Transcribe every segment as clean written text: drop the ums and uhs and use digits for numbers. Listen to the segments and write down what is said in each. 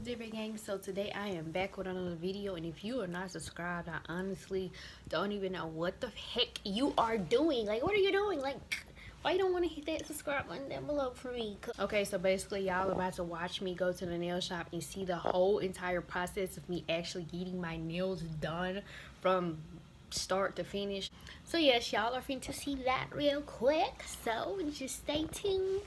DipaGang. So today I am back with another video, and if you are not subscribed, I honestly don't even know what the heck you are doing. Like, what are you doing? Like, why you don't want to hit that subscribe button down below for me? Okay, so basically y'all about to watch me go to the nail shop and see the whole entire process of me actually getting my nails done from start to finish. So yes, y'all are finna to see that real quick, so just stay tuned.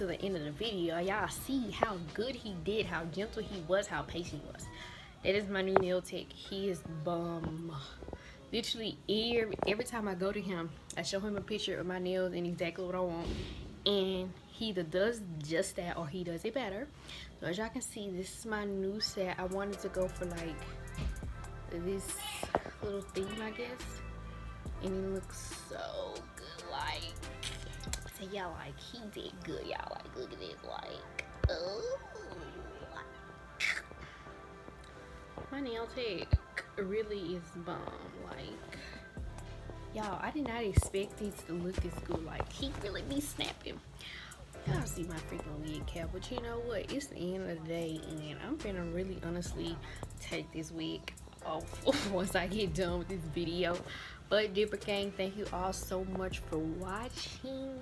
to the end of the video, y'all see how good he did, how gentle he was, how patient he was. That is my new nail tech. He is bum. Literally every time I go to him, I show him a picture of my nails and exactly what I want, and he either does just that or he does it better. So as y'all can see, this is my new set. I wanted to go for like this little theme, I guess, and it looks so good. Like, so y'all, like, he did good, y'all. Like, look at this, like, oh, my nail tech really is bomb. Like, y'all, I did not expect these to look as good. Like, he really be snapping. Y'all see my freaking wig cap, but you know what? It's the end of the day, and I'm gonna really honestly take this wig off once I get done with this video. But DipaGang, thank you all so much for watching,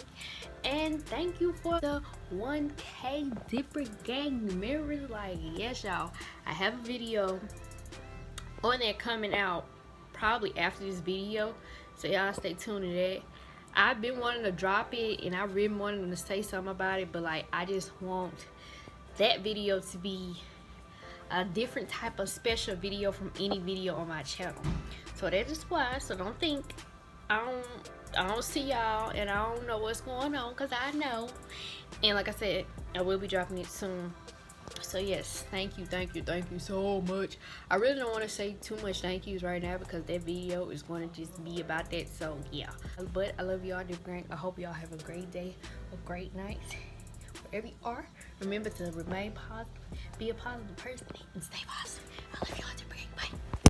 and thank you for the 1K DipaGang members. Like, yes, y'all, I have a video on there coming out probably after this video, so y'all stay tuned to that. I've been wanting to drop it, and I really wanted to say something about it, but like, I just want that video to be a different type of special video from any video on my channel. So that is why. So don't think I don't see y'all and I don't know what's going on, because I know. And like I said, I will be dropping it soon. So yes, thank you so much. I really don't want to say too much thank yous right now, because that video is going to just be about that. So yeah, but I love y'all, DipaGang. I hope y'all have a great day, a great night, wherever you are. Remember to remain positive, be a positive person, and stay positive. I love y'all.